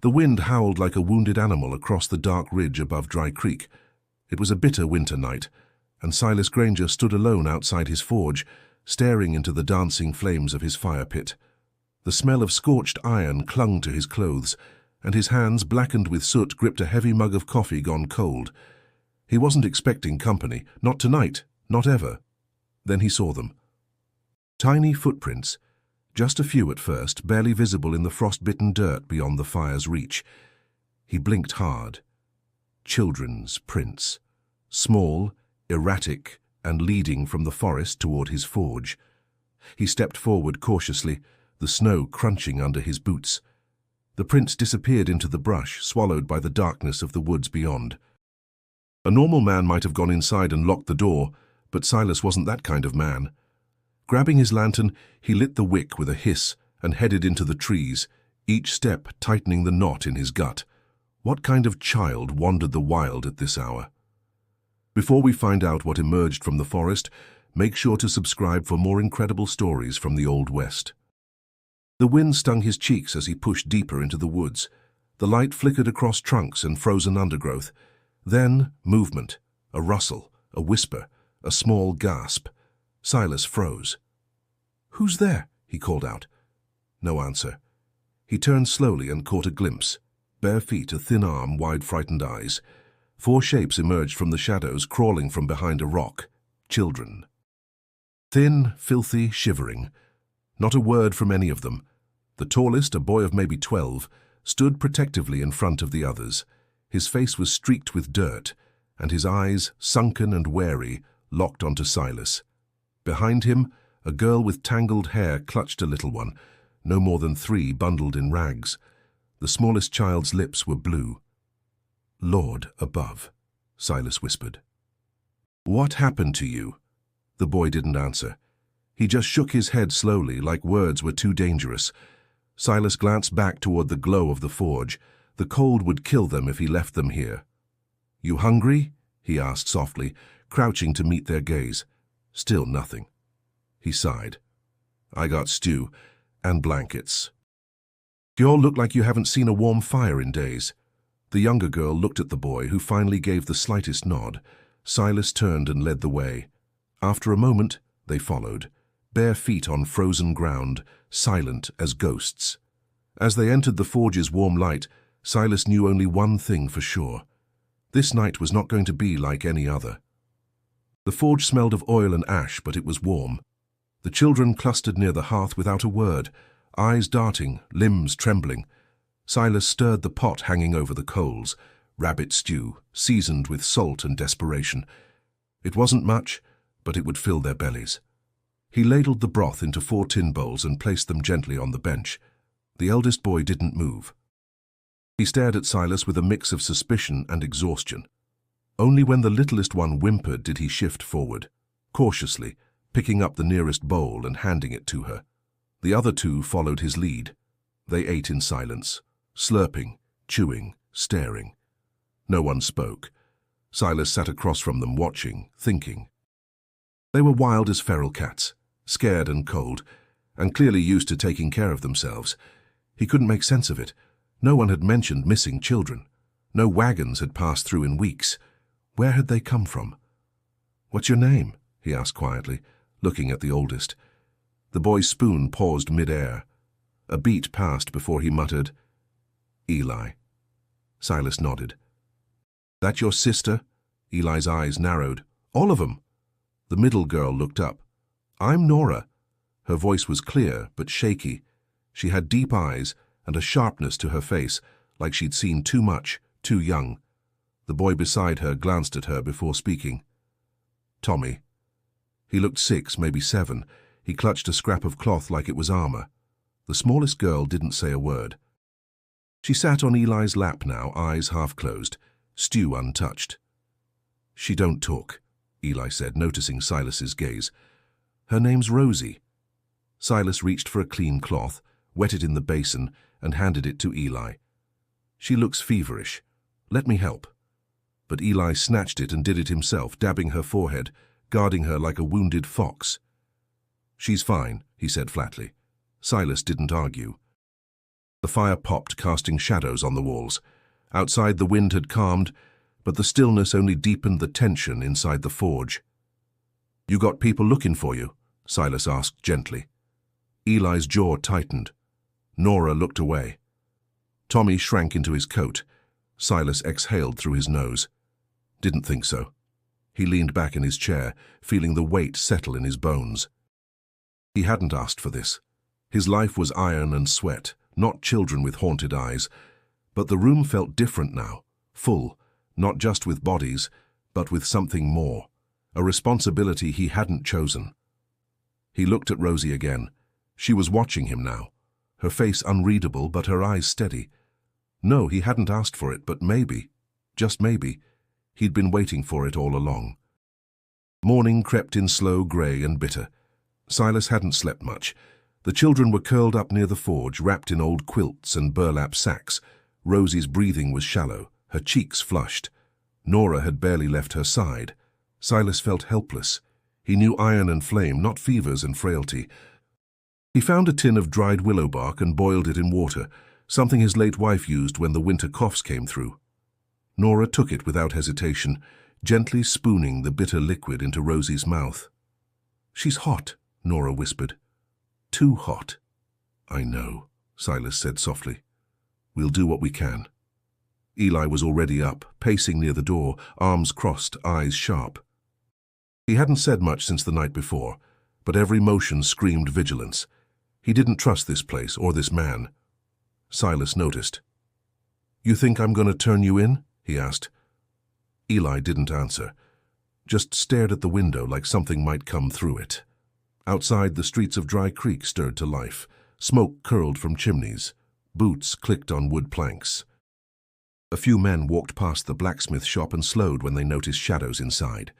The wind howled like a wounded animal across the dark ridge above Dry Creek. It was a bitter winter night, and Silas Granger stood alone outside his forge, staring into the dancing flames of his fire pit. The smell of scorched iron clung to his clothes, and his hands, blackened with soot, gripped a heavy mug of coffee gone cold. He wasn't expecting company, not tonight, not ever. Then he saw them. Tiny footprints, just a few at first, barely visible in the frost-bitten dirt beyond the fire's reach. He blinked hard. Children's prints. Small, erratic, and leading from the forest toward his forge. He stepped forward cautiously, the snow crunching under his boots. The prints disappeared into the brush, swallowed by the darkness of the woods beyond. A normal man might have gone inside and locked the door, but Silas wasn't that kind of man. Grabbing his lantern, he lit the wick with a hiss and headed into the trees, each step tightening the knot in his gut. What kind of child wandered the wild at this hour? Before we find out what emerged from the forest, make sure to subscribe for more incredible stories from the Old West. The wind stung his cheeks as he pushed deeper into the woods. The light flickered across trunks and frozen undergrowth. Then, movement, a rustle, a whisper, a small gasp. Silas froze. "Who's there?" he called out. No answer. He turned slowly and caught a glimpse. Bare feet, a thin arm, wide frightened eyes. 4 shapes emerged from the shadows, crawling from behind a rock. Children. Thin, filthy, shivering. Not a word from any of them. The tallest, a boy of maybe 12, stood protectively in front of the others. His face was streaked with dirt, and his eyes, sunken and wary, locked onto Silas. Behind him, a girl with tangled hair clutched a little one, no more than 3, bundled in rags. The smallest child's lips were blue. "Lord above," Silas whispered. "What happened to you?" The boy didn't answer. He just shook his head slowly, like words were too dangerous. Silas glanced back toward the glow of the forge. The cold would kill them if he left them here. "You hungry?" he asked softly, crouching to meet their gaze. Still nothing. He sighed. "I got stew and blankets." "You all look like you haven't seen a warm fire in days." The younger girl looked at the boy, who finally gave the slightest nod. Silas turned and led the way. After a moment, they followed, bare feet on frozen ground, silent as ghosts. As they entered the forge's warm light, Silas knew only one thing for sure. This night was not going to be like any other. The forge smelled of oil and ash, but it was warm. The children clustered near the hearth without a word, eyes darting, limbs trembling. Silas stirred the pot hanging over the coals, rabbit stew, seasoned with salt and desperation. It wasn't much, but it would fill their bellies. He ladled the broth into 4 tin bowls and placed them gently on the bench. The eldest boy didn't move. He stared at Silas with a mix of suspicion and exhaustion. Only when the littlest one whimpered did he shift forward, cautiously, picking up the nearest bowl and handing it to her. The other 2 followed his lead. They ate in silence, slurping, chewing, staring. No one spoke. Silas sat across from them, watching, thinking. They were wild as feral cats, scared and cold, and clearly used to taking care of themselves. He couldn't make sense of it. No one had mentioned missing children. No wagons had passed through in weeks. Where had they come from? "What's your name?" he asked quietly, looking at the oldest. The boy's spoon paused mid-air. A beat passed before he muttered, "Eli." Silas nodded. "That your sister?" Eli's eyes narrowed. "All of 'em." The middle girl looked up. "I'm Nora." Her voice was clear but shaky. She had deep eyes and a sharpness to her face, like she'd seen too much, too young. The boy beside her glanced at her before speaking. "Tommy." He looked 6, maybe 7. He clutched a scrap of cloth like it was armor. The smallest girl didn't say a word. She sat on Eli's lap now, eyes half closed, stew untouched. "She don't talk," Eli said, noticing Silas's gaze. "Her name's Rosie." Silas reached for a clean cloth, wet it in the basin, and handed it to Eli. "She looks feverish. Let me help." But Eli snatched it and did it himself, dabbing her forehead, guarding her like a wounded fox. "She's fine," he said flatly. Silas didn't argue. The fire popped, casting shadows on the walls. Outside, the wind had calmed, but the stillness only deepened the tension inside the forge. "You got people looking for you?" Silas asked gently. Eli's jaw tightened. Nora looked away. Tommy shrank into his coat. Silas exhaled through his nose. "Didn't think so." He leaned back in his chair, feeling the weight settle in his bones. He hadn't asked for this. His life was iron and sweat, not children with haunted eyes. But the room felt different now, full, not just with bodies, but with something more, a responsibility he hadn't chosen. He looked at Rosie again. She was watching him now, her face unreadable but her eyes steady. No, he hadn't asked for it, but maybe, just maybe, he'd been waiting for it all along. Morning crept in slow, grey and bitter. Silas hadn't slept much. The children were curled up near the forge, wrapped in old quilts and burlap sacks. Rosie's breathing was shallow, her cheeks flushed. Nora had barely left her side. Silas felt helpless. He knew iron and flame, not fevers and frailty. He found a tin of dried willow bark and boiled it in water, something his late wife used when the winter coughs came through. Nora took it without hesitation, gently spooning the bitter liquid into Rosie's mouth. "She's hot," Nora whispered. "Too hot." "I know," Silas said softly. "We'll do what we can." Eli was already up, pacing near the door, arms crossed, eyes sharp. He hadn't said much since the night before, but every motion screamed vigilance. He didn't trust this place or this man. Silas noticed. "You think I'm going to turn you in?" he asked. Eli didn't answer, just stared at the window like something might come through it. Outside, the streets of Dry Creek stirred to life. Smoke curled from chimneys. Boots clicked on wood planks. A few men walked past the blacksmith shop and slowed when they noticed shadows inside.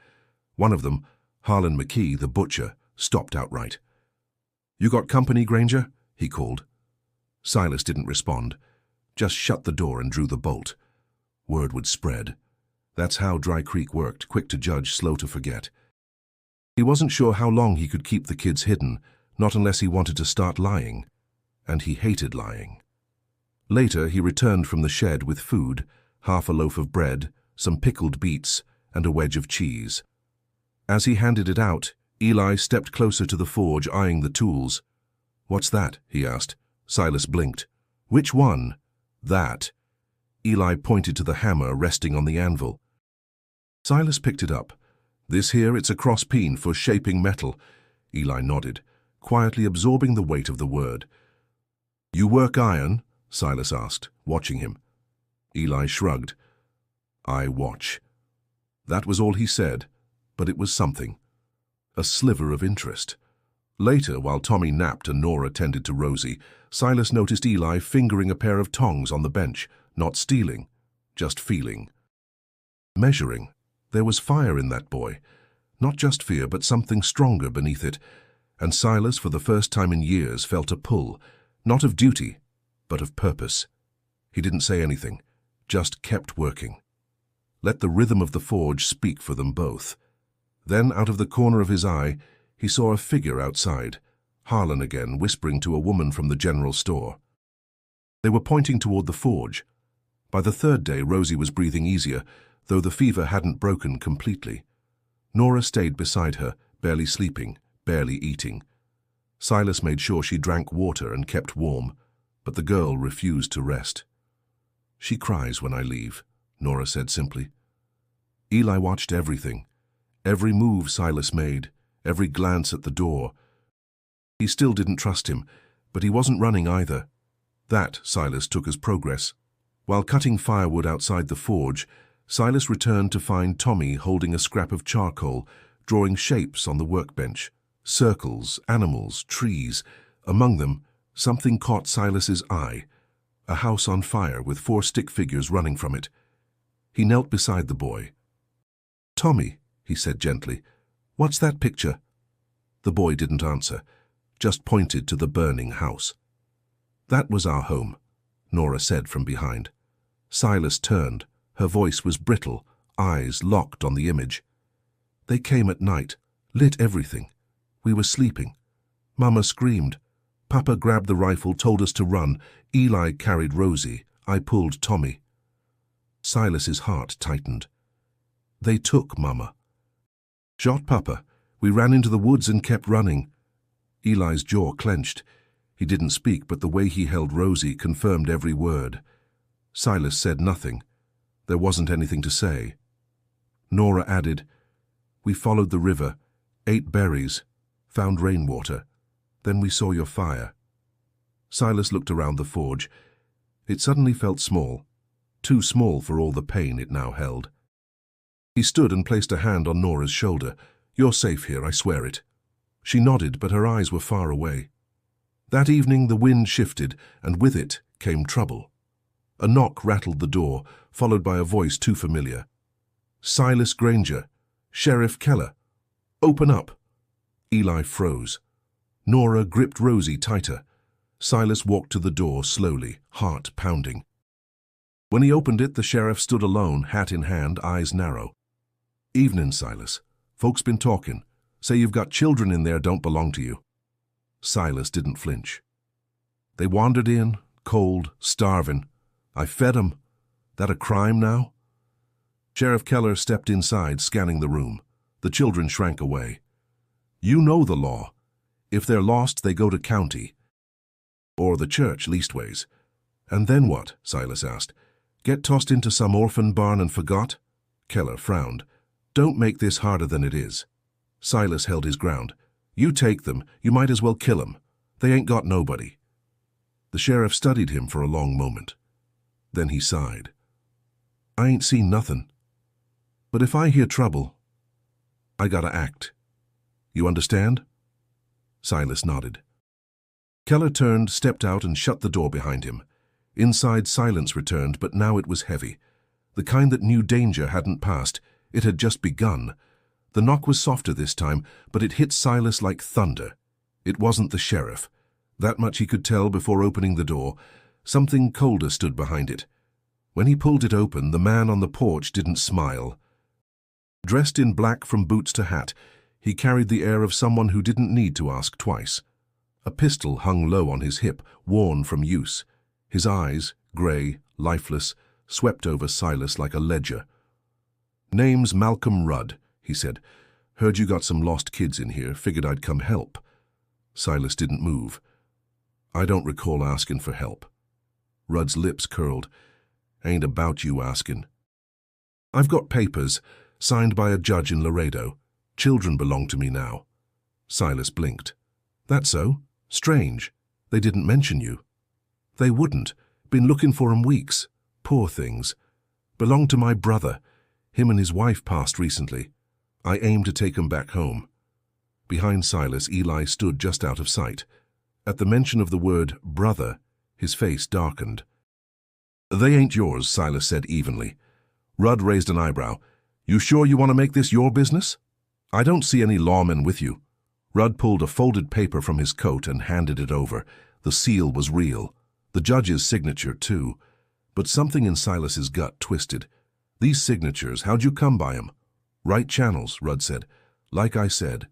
One of them, Harlan McKee, the butcher, stopped outright. "You got company, Granger?" he called. Silas didn't respond, just shut the door and drew the bolt. Word would spread. That's how Dry Creek worked, quick to judge, slow to forget. He wasn't sure how long he could keep the kids hidden, not unless he wanted to start lying. And he hated lying. Later, he returned from the shed with food, half a loaf of bread, some pickled beets, and a wedge of cheese. As he handed it out, Eli stepped closer to the forge, eyeing the tools. "What's that?" he asked. Silas blinked. "Which one?" "That." Eli pointed to the hammer resting on the anvil. Silas picked it up. "This here, it's a cross-peen for shaping metal." Eli nodded, quietly absorbing the weight of the word. "You work iron?" Silas asked, watching him. Eli shrugged. "I watch." That was all he said, but it was something. A sliver of interest. Later, while Tommy napped and Nora tended to Rosie, Silas noticed Eli fingering a pair of tongs on the bench, not stealing, just feeling. Measuring. There was fire in that boy. Not just fear, but something stronger beneath it. And Silas, for the first time in years, felt a pull, not of duty, but of purpose. He didn't say anything, just kept working. Let the rhythm of the forge speak for them both. Then, out of the corner of his eye, he saw a figure outside, Harlan again, whispering to a woman from the general store. They were pointing toward the forge. By the third day, Rosie was breathing easier, though the fever hadn't broken completely. Nora stayed beside her, barely sleeping, barely eating. Silas made sure she drank water and kept warm, but the girl refused to rest. "She cries when I leave," Nora said simply. Eli watched everything. Every move Silas made, every glance at the door. He still didn't trust him, but he wasn't running either. That Silas took as progress. While cutting firewood outside the forge, Silas returned to find Tommy holding a scrap of charcoal, drawing shapes on the workbench. Circles, animals, trees. Among them, something caught Silas's eye. A house on fire with 4 stick figures running from it. He knelt beside the boy. "Tommy," he said gently, "what's that picture?" The boy didn't answer, just pointed to the burning house. "That was our home," Nora said from behind. Silas turned. Her voice was brittle, eyes locked on the image. "They came at night, lit everything. We were sleeping. Mama screamed. Papa grabbed the rifle, told us to run. Eli carried Rosie. I pulled Tommy. Silas's heart tightened. They took Mama. Shot Papa. We ran into the woods and kept running. Eli's jaw clenched. He didn't speak, but the way he held Rosie confirmed every word. Silas said nothing. There wasn't anything to say. Nora added, "We followed the river, ate berries, found rainwater. Then we saw your fire." Silas looked around the forge. It suddenly felt small, too small for all the pain it now held. He stood and placed a hand on Nora's shoulder. "You're safe here, I swear it." She nodded, but her eyes were far away. That evening the wind shifted, and with it came trouble. A knock rattled the door, followed by a voice too familiar. "Silas Granger, Sheriff Keller. Open up." Eli froze. Nora gripped Rosie tighter. Silas walked to the door slowly, heart pounding. When he opened it, the sheriff stood alone, hat in hand, eyes narrow. "Evening, Silas. Folks been talking. Say you've got children in there don't belong to you." Silas didn't flinch. "They wandered in, cold, starving. I fed 'em. That a crime now?" Sheriff Keller stepped inside, scanning the room. The children shrank away. "You know the law. If they're lost, they go to county. Or the church, leastways." "And then what?" Silas asked. "Get tossed into some orphan barn and forgot?" Keller frowned. "Don't make this harder than it is." Silas held his ground. "You take them, you might as well kill 'em. They ain't got nobody." The sheriff studied him for a long moment. Then he sighed. "I ain't seen nothing. But if I hear trouble, I gotta act. You understand?" Silas nodded. Keller turned, stepped out, and shut the door behind him. Inside, silence returned, but now it was heavy. The kind that knew danger hadn't passed. It had just begun. The knock was softer this time, but it hit Silas like thunder. It wasn't the sheriff. That much he could tell before opening the door. Something colder stood behind it. When he pulled it open, the man on the porch didn't smile. Dressed in black from boots to hat, he carried the air of someone who didn't need to ask twice. A pistol hung low on his hip, worn from use. His eyes, grey, lifeless, swept over Silas like a ledger. "Name's Malcolm Rudd," he said. "Heard you got some lost kids in here, figured I'd come help." Silas didn't move. "I don't recall asking for help." Rudd's lips curled. "Ain't about you asking. I've got papers, signed by a judge in Laredo. Children belong to me now." Silas blinked. "That so? Strange. They didn't mention you." "They wouldn't. Been looking for 'em weeks. Poor things. Belong to my brother. Him and his wife passed recently. I aim to take 'em back home." Behind Silas, Eli stood just out of sight. At the mention of the word brother, his face darkened. "They ain't yours," Silas said evenly. Rudd raised an eyebrow. "You sure you want to make this your business?" "I don't see any lawmen with you." Rudd pulled a folded paper from his coat and handed it over. The seal was real. The judge's signature, too. But something in Silas's gut twisted. "These signatures, how'd you come by 'em?" "Right channels," Rudd said. "Like I said."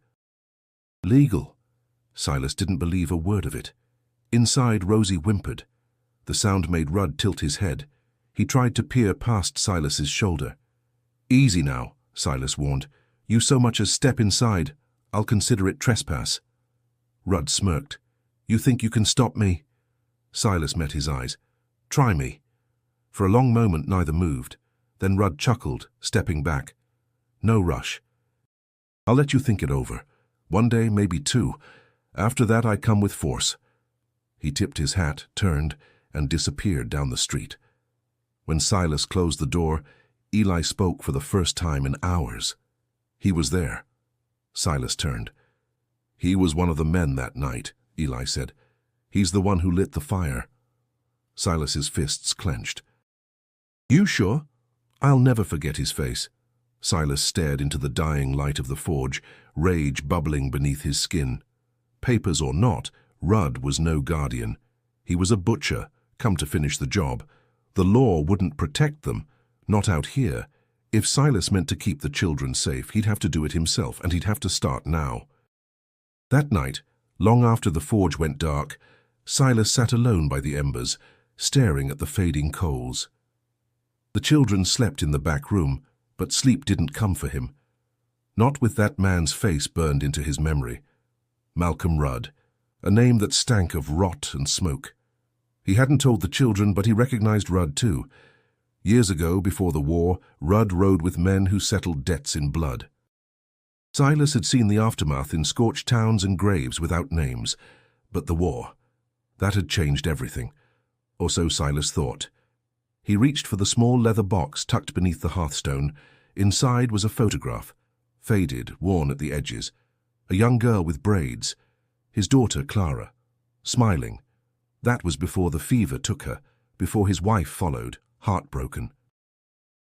"Legal." Silas didn't believe a word of it. Inside, Rosie whimpered. The sound made Rudd tilt his head. He tried to peer past Silas's shoulder. "Easy now," Silas warned. "You so much as step inside, I'll consider it trespass." Rudd smirked. "You think you can stop me?" Silas met his eyes. "Try me." For a long moment neither moved. Then Rudd chuckled, stepping back. "No rush. I'll let you think it over. One day, maybe two. After that I come with force." He tipped his hat, turned, and disappeared down the street. When Silas closed the door, Eli spoke for the first time in hours. He was there. Silas turned. "He was one of the men that night," Eli said. "He's the one who lit the fire." Silas's fists clenched. "You sure?" "I'll never forget his face." Silas stared into the dying light of the forge, rage bubbling beneath his skin. Papers or not, Rudd was no guardian. He was a butcher, come to finish the job. The law wouldn't protect them, not out here. If Silas meant to keep the children safe, he'd have to do it himself, and he'd have to start now. That night, Long after the forge went dark, Silas sat alone by the embers, staring at the fading coals. The children slept in the back room, but sleep didn't come for him. Not with that man's face burned into his memory. Malcolm Rudd, a name that stank of rot and smoke. He hadn't told the children, but he recognized Rudd too. Years ago, before the war, Rudd rode with men who settled debts in blood. Silas had seen the aftermath in scorched towns and graves without names, but the war, that had changed everything, or so Silas thought. He reached for the small leather box tucked beneath the hearthstone. Inside was a photograph, faded, worn at the edges. A young girl with braids, his daughter Clara, smiling. That was before the fever took her, before his wife followed, heartbroken.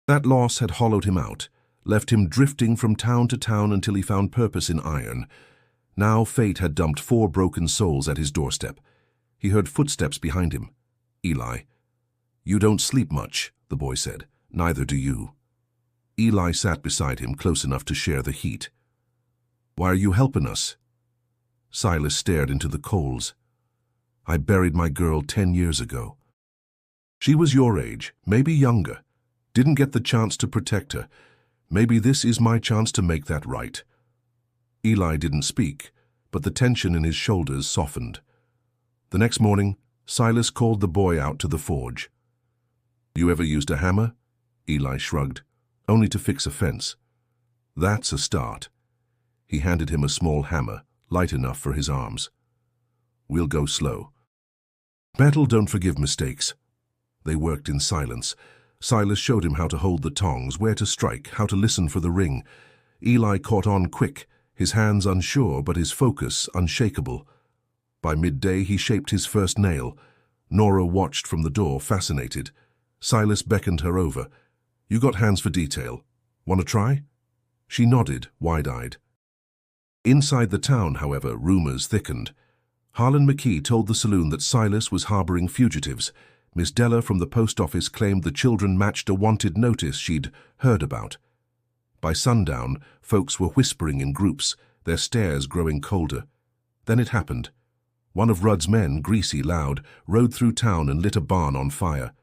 That loss had hollowed him out, left him drifting from town to town until he found purpose in iron. Now fate had dumped 4 broken souls at his doorstep. He heard footsteps behind him. Eli. "You don't sleep much," the boy said. "Neither do you." Eli sat beside him, close enough to share the heat. "Why are you helping us?" Silas stared into the coals. "I buried my girl 10 years ago. She was your age, maybe younger. Didn't get the chance to protect her. Maybe this is my chance to make that right." Eli didn't speak, but the tension in his shoulders softened. The next morning, Silas called the boy out to the forge. "You ever used a hammer?" Eli shrugged. "Only to fix a fence." "That's a start." He handed him a small hammer, light enough for his arms. "We'll go slow. Metal don't forgive mistakes." They worked in silence. Silas showed him how to hold the tongs, where to strike, how to listen for the ring. Eli caught on quick, his hands unsure but his focus unshakable. By midday he shaped his first nail. Nora watched from the door, fascinated. Silas beckoned her over. "You got hands for detail. Want to try?" She nodded, wide-eyed. Inside the town, however, rumors thickened. Harlan McKee told the saloon that Silas was harboring fugitives. Miss Della from the post office claimed the children matched a wanted notice she'd heard about. By sundown, folks were whispering in groups, their stares growing colder. Then it happened. One of Rudd's men, greasy, loud, rode through town and lit a barn on fire.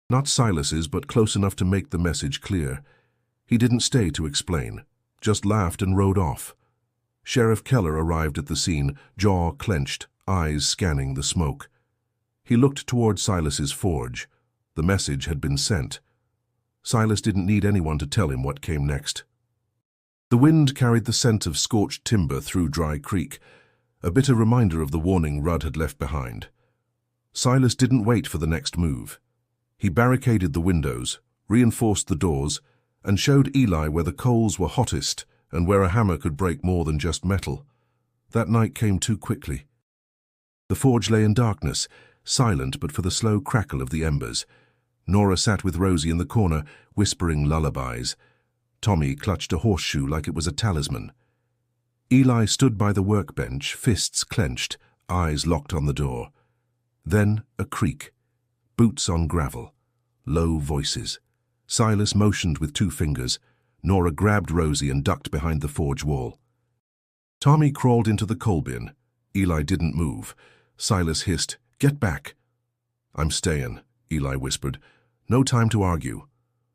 Not Silas's, but close enough to make the message clear. He didn't stay to explain, just laughed and rode off. Sheriff Keller arrived at the scene, jaw clenched, eyes scanning the smoke. He looked toward Silas's forge. The message had been sent. Silas didn't need anyone to tell him what came next. The wind carried the scent of scorched timber through Dry Creek, a bitter reminder of the warning Rudd had left behind. Silas didn't wait for the next move. He barricaded the windows, reinforced the doors, and showed Eli where the coals were hottest and where a hammer could break more than just metal. That night came too quickly. The forge lay in darkness, silent but for the slow crackle of the embers. Nora sat with Rosie in the corner, whispering lullabies. Tommy clutched a horseshoe like it was a talisman. Eli stood by the workbench, fists clenched, eyes locked on the door. Then a creak. Boots on gravel. Low voices. Silas motioned with 2 fingers. Nora grabbed Rosie and ducked behind the forge wall. Tommy crawled into the coal bin. Eli didn't move. Silas hissed, "Get back." "I'm staying," Eli whispered. No time to argue.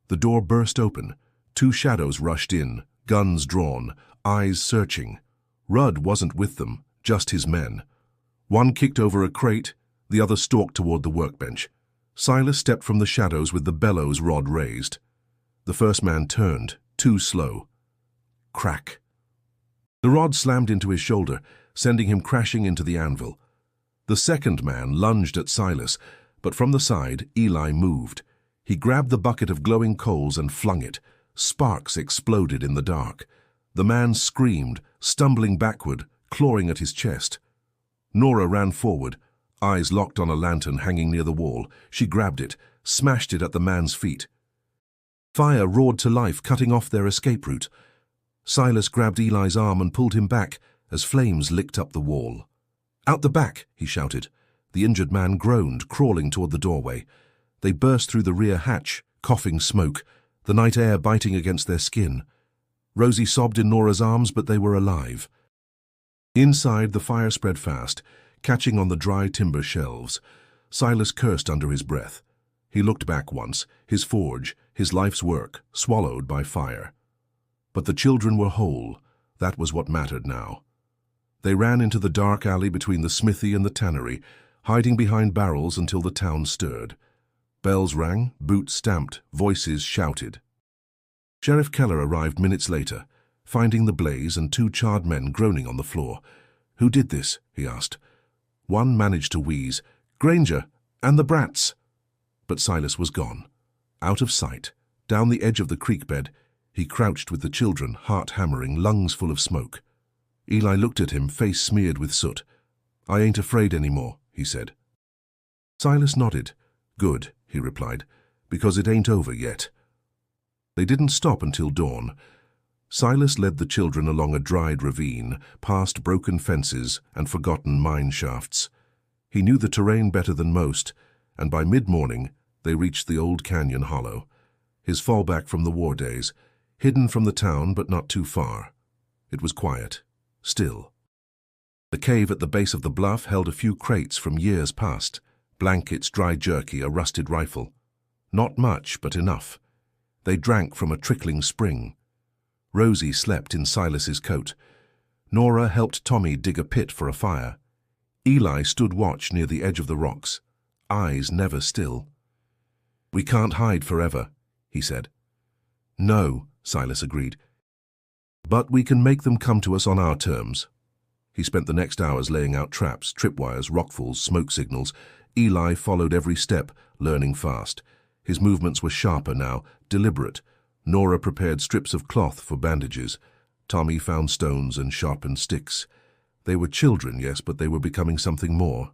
The door burst open. 2 shadows rushed in, guns drawn, eyes searching. Rudd wasn't with them, just his men. One kicked over a crate, the other stalked toward the workbench. Silas stepped from the shadows with the bellows rod raised. The first man turned, too slow. Crack. The rod slammed into his shoulder, sending him crashing into the anvil. The second man lunged at Silas, but from the side, Eli moved. He grabbed the bucket of glowing coals and flung it. Sparks exploded in the dark. The man screamed, stumbling backward, clawing at his chest. Nora ran forward, eyes locked on a lantern hanging near the wall. She grabbed it, smashed it at the man's feet. Fire roared to life, cutting off their escape route. Silas grabbed Eli's arm and pulled him back as flames licked up the wall. "Out the back!" he shouted. The injured man groaned, crawling toward the doorway. They burst through the rear hatch, coughing smoke, the night air biting against their skin. Rosie sobbed in Nora's arms, but they were alive. Inside, the fire spread fast, catching on the dry timber shelves. Silas cursed under his breath. He looked back once, his forge, his life's work, swallowed by fire. But the children were whole. That was what mattered now. They ran into the dark alley between the smithy and the tannery, hiding behind barrels until the town stirred. Bells rang, boots stamped, voices shouted. Sheriff Keller arrived minutes later, finding the blaze and 2 charred men groaning on the floor. "Who did this?" he asked. One managed to wheeze, "Granger, and the brats." But Silas was gone. Out of sight, down the edge of the creek bed, he crouched with the children, heart hammering, lungs full of smoke. Eli looked at him, face smeared with soot. "I ain't afraid anymore," he said. Silas nodded. "Good," he replied, "because it ain't over yet." They didn't stop until dawn. Silas led the children along a dried ravine, past broken fences and forgotten mine shafts. He knew the terrain better than most, and by mid-morning they reached the old canyon hollow, his fallback from the war days, hidden from the town but not too far. It was quiet, still. The cave at the base of the bluff held a few crates from years past, blankets, dry jerky, a rusted rifle. Not much, but enough. They drank from a trickling spring. Rosie slept in Silas's coat. Nora helped Tommy dig a pit for a fire. Eli stood watch near the edge of the rocks, eyes never still. "We can't hide forever," he said. "No," Silas agreed. "But we can make them come to us on our terms." He spent the next hours laying out traps, tripwires, rockfalls, smoke signals. Eli followed every step, learning fast. His movements were sharper now, deliberate. Nora prepared strips of cloth for bandages. Tommy found stones and sharpened sticks. They were children, yes, but they were becoming something more.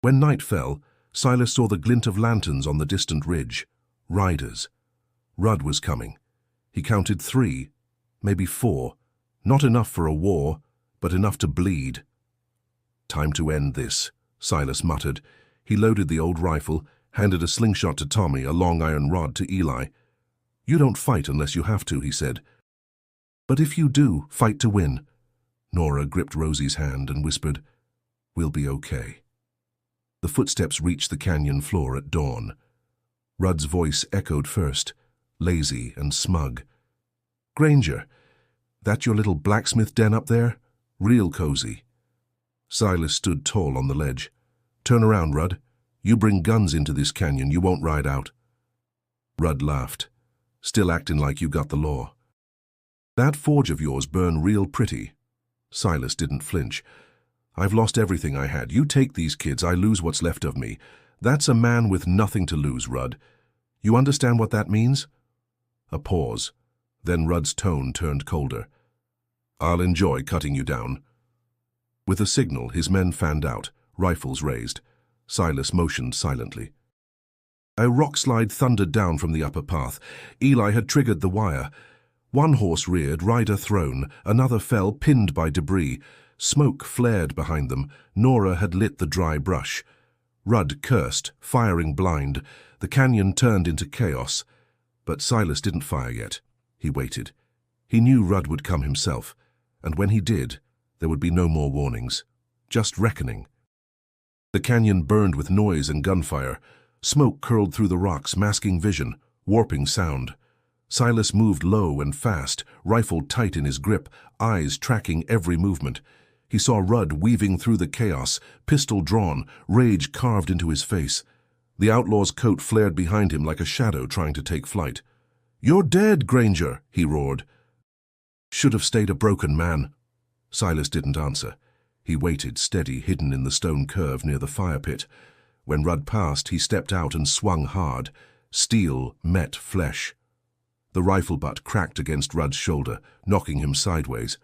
When night fell, Silas saw the glint of lanterns on the distant ridge. Riders. Rudd was coming. He counted 3, maybe 4. Not enough for a war, but enough to bleed. "Time to end this," Silas muttered. He loaded the old rifle, handed a slingshot to Tommy, a long iron rod to Eli. "You don't fight unless you have to," he said. "But if you do, fight to win." Nora gripped Rosie's hand and whispered, "We'll be okay." The footsteps reached the canyon floor at dawn. Rudd's voice echoed first, lazy and smug. "Granger, that your little blacksmith den up there? Real cozy." Silas stood tall on the ledge. "Turn around, Rudd. You bring guns into this canyon, you won't ride out." Rudd laughed. "Still acting like you got the law." "That forge of yours burned real pretty." Silas didn't flinch. "I've lost everything I had. You take these kids, I lose what's left of me. That's a man with nothing to lose, Rudd. You understand what that means?" A pause. Then Rudd's tone turned colder. "I'll enjoy cutting you down." With a signal, his men fanned out, rifles raised. Silas motioned silently. A rock slide thundered down from the upper path. Eli had triggered the wire. One horse reared, rider thrown, another fell, pinned by debris. Smoke flared behind them. Nora had lit the dry brush. Rudd cursed, firing blind. The canyon turned into chaos. But Silas didn't fire yet. He waited. He knew Rudd would come himself, and when he did, there would be no more warnings. Just reckoning. The canyon burned with noise and gunfire. Smoke curled through the rocks, masking vision, warping sound. Silas moved low and fast, rifle tight in his grip, eyes tracking every movement. He saw Rudd weaving through the chaos, pistol drawn, rage carved into his face. The outlaw's coat flared behind him like a shadow trying to take flight. "You're dead, Granger," he roared. "Should have stayed a broken man." Silas didn't answer. He waited, steady, hidden in the stone curve near the fire pit. When Rudd passed, he stepped out and swung hard. Steel met flesh. The rifle butt cracked against Rudd's shoulder, knocking him sideways.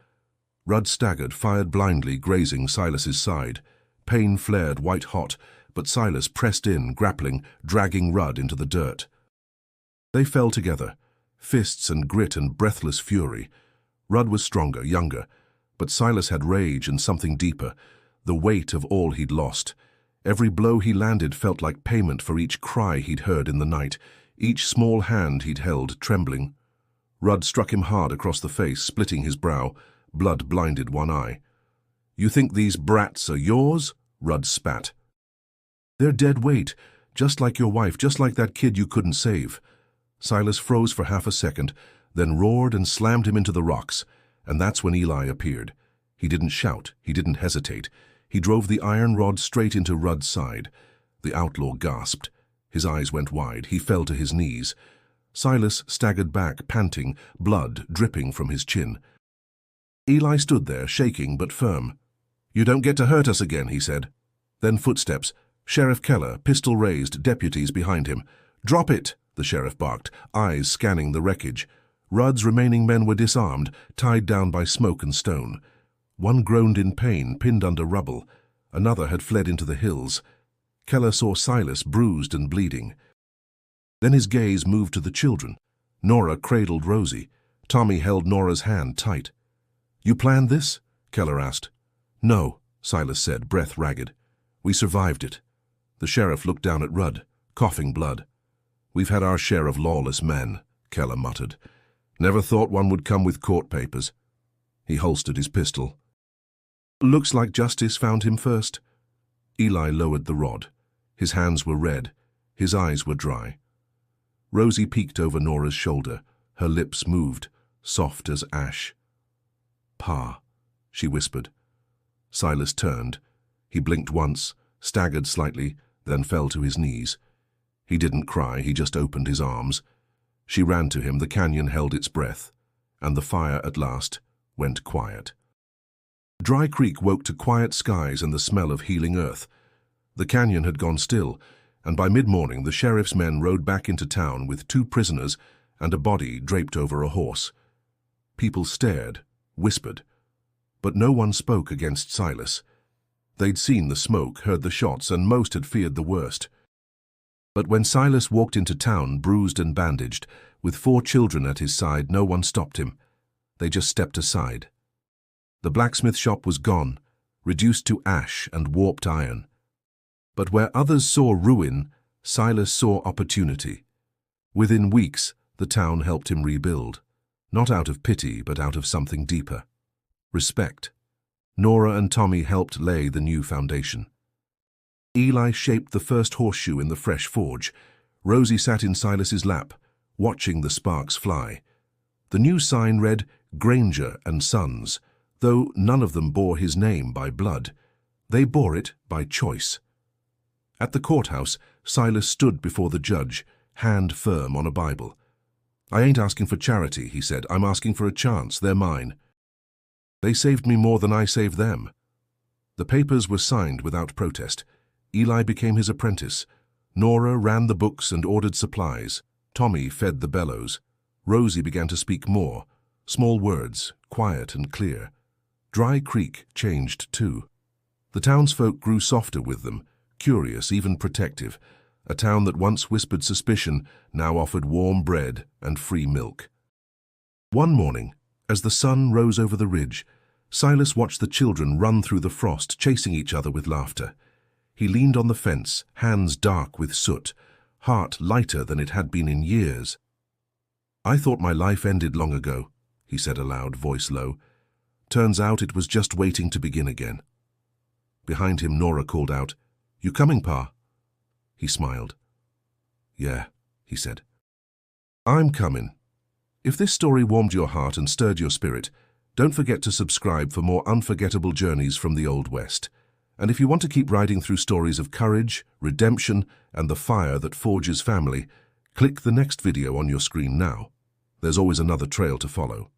Rudd staggered, fired blindly, grazing Silas's side. Pain flared white-hot, but Silas pressed in, grappling, dragging Rudd into the dirt. They fell together, fists and grit and breathless fury. Rudd was stronger, younger, but Silas had rage and something deeper, the weight of all he'd lost. Every blow he landed felt like payment for each cry he'd heard in the night, each small hand he'd held, trembling. Rudd struck him hard across the face, splitting his brow. Blood blinded one eye. "You think these brats are yours?" Rudd spat. "They're dead weight, just like your wife, just like that kid you couldn't save." Silas froze for half a second, then roared and slammed him into the rocks, and that's when Eli appeared. He didn't shout, he didn't hesitate. He drove the iron rod straight into Rudd's side. The outlaw gasped. His eyes went wide. He fell to his knees. Silas staggered back, panting, blood dripping from his chin. Eli stood there, shaking but firm. "You don't get to hurt us again," he said. Then footsteps. Sheriff Keller, pistol raised, deputies behind him. "Drop it!" the sheriff barked, eyes scanning the wreckage. Rudd's remaining men were disarmed, tied down by smoke and stone. One groaned in pain, pinned under rubble. Another had fled into the hills. Keller saw Silas bruised and bleeding. Then his gaze moved to the children. Nora cradled Rosie. Tommy held Nora's hand tight. "You planned this?" Keller asked. "No," Silas said, breath ragged. "We survived it." The sheriff looked down at Rudd, coughing blood. "We've had our share of lawless men," Keller muttered. "Never thought one would come with court papers." He holstered his pistol. "Looks like justice found him first." Eli lowered the rod. His hands were red. His eyes were dry. Rosie peeked over Nora's shoulder. Her lips moved, soft as ash. "Pa," she whispered. Silas turned. He blinked once, staggered slightly, then fell to his knees. He didn't cry, he just opened his arms. She ran to him, the canyon held its breath, and the fire at last went quiet. Dry Creek woke to quiet skies and the smell of healing earth. The canyon had gone still, and by mid-morning the sheriff's men rode back into town with 2 prisoners and a body draped over a horse. People stared, whispered, but no one spoke against Silas. They'd seen the smoke, heard the shots, and most had feared the worst. But when Silas walked into town, bruised and bandaged, with 4 children at his side, no one stopped him. They just stepped aside. The blacksmith shop was gone, reduced to ash and warped iron. But where others saw ruin, Silas saw opportunity. Within weeks, the town helped him rebuild, not out of pity, but out of something deeper. Respect. Nora and Tommy helped lay the new foundation. Eli shaped the first horseshoe in the fresh forge. Rosie sat in Silas's lap, watching the sparks fly. The new sign read Granger and Sons, though none of them bore his name by blood. They bore it by choice. At the courthouse, Silas stood before the judge, hand firm on a Bible. "I ain't asking for charity," he said. "I'm asking for a chance. They're mine. They saved me more than I saved them." The papers were signed without protest. Eli became his apprentice. Nora ran the books and ordered supplies. Tommy fed the bellows. Rosie began to speak more. Small words, quiet and clear. Dry Creek changed too. The townsfolk grew softer with them, curious, even protective. A town that once whispered suspicion now offered warm bread and free milk. One morning, as the sun rose over the ridge, Silas watched the children run through the frost, chasing each other with laughter. He leaned on the fence, hands dark with soot, heart lighter than it had been in years. "I thought my life ended long ago," he said aloud, voice low. "Turns out it was just waiting to begin again." Behind him, Nora called out, "You coming, Pa?" He smiled. "Yeah," he said. "I'm coming." If this story warmed your heart and stirred your spirit, don't forget to subscribe for more unforgettable journeys from the Old West. And if you want to keep riding through stories of courage, redemption, and the fire that forges family, click the next video on your screen now. There's always another trail to follow.